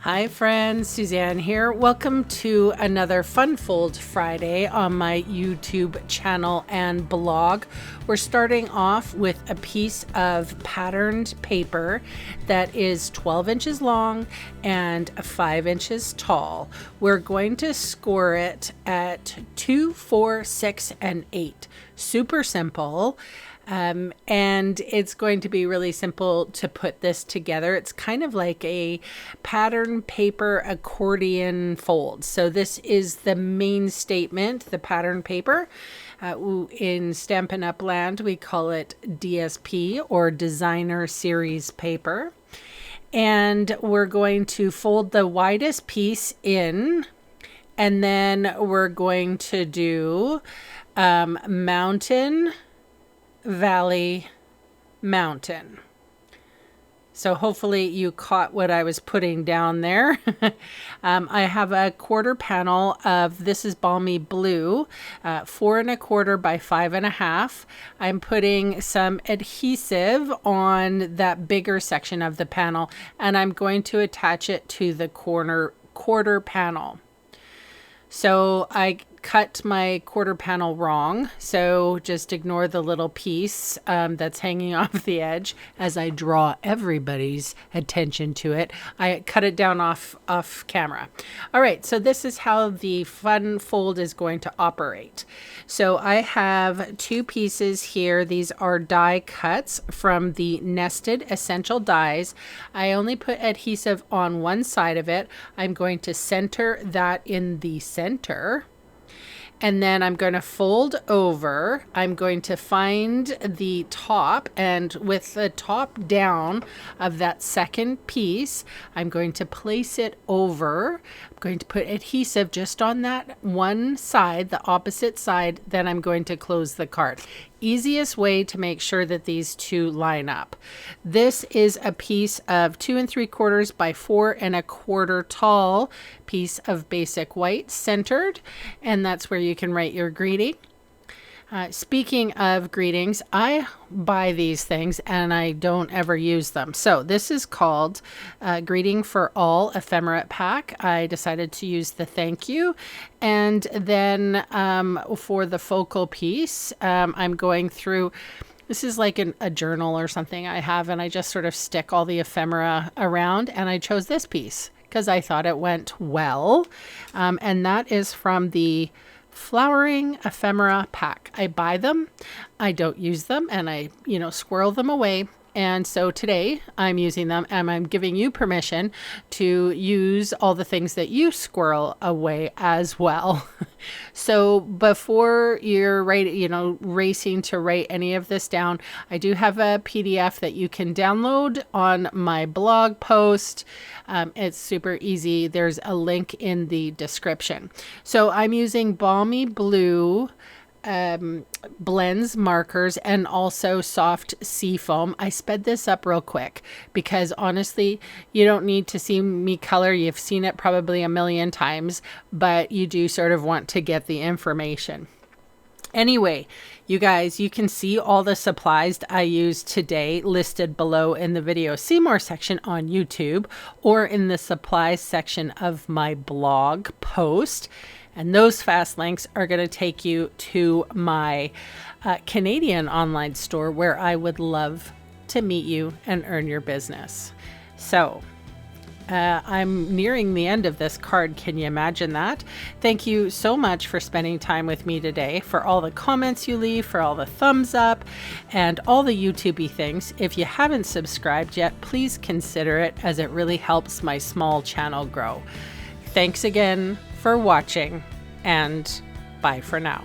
Hi friends, Suzanne here. Welcome to another Fun Fold Friday on my YouTube channel and blog. We're starting off with a piece of patterned paper that is 12 inches long and 5 inches tall. We're going to score it at 2, 4, 6, and 8. Super simple. And it's going to be really simple to put this together. It's kind of like a pattern paper accordion fold. So this is the main statement, the pattern paper. In Stampin' Up land, we call it DSP or Designer Series Paper. And we're going to fold the widest piece in, and then we're going to do mountain, valley, mountain. So hopefully you caught what I was putting down there. I have a quarter panel of, this is Balmy Blue, 4 1/4 by 5 1/2. I'm putting some adhesive on that bigger section of the panel, and I'm going to attach it to the quarter panel. So I cut my quarter panel wrong, so just ignore the little piece that's hanging off the edge as I draw everybody's attention to it. I cut it down off camera. All right, so this is how the fun fold is going to operate. So I have 2 pieces here. These are die cuts from the Nested Essential Dies. I only put adhesive on one side of it. I'm going to center that in the center. And then I'm going to fold over. I'm going to find the top, and with the top down of that second piece, I'm going to place it over. I'm going to put adhesive just on that one side, the opposite side. Then I'm going to close the card. Easiest way to make sure that these two line up. This is a piece of 2 3/4 by 4 1/4 tall piece of basic white centered, and that's where you can write your greeting. Speaking of greetings, I buy these things and I don't ever use them. So this is called Greeting for All Ephemera Pack. I decided to use the thank you. And then for the focal piece, I'm going through, this is like a journal or something I have, and I just sort of stick all the ephemera around, and I chose this piece because I thought it went well. And that is from the Flowering Ephemera Pack. I buy them, I don't use them, and I, squirrel them away. And so today I'm using them, and I'm giving you permission to use all the things that you squirrel away as well. So before you're racing to write any of this down, I do have a PDF that you can download on my blog post. It's super easy. There's a link in the description. So I'm using Balmy Blue blends markers and also soft sea foam. I sped this up real quick because honestly, you don't need to see me color. You've seen it probably a million times, but you do sort of want to get the information. Anyway, you guys, you can see all the supplies I used today listed below in the video see more section on YouTube or in the supplies section of my blog post. And those fast links are going to take you to my Canadian online store where I would love to meet you and earn your business. So I'm nearing the end of this card. Can you imagine that? Thank you so much for spending time with me today, for all the comments you leave, for all the thumbs up, and all the YouTube-y things. If you haven't subscribed yet, please consider it, as it really helps my small channel grow. Thanks again for watching, and bye for now.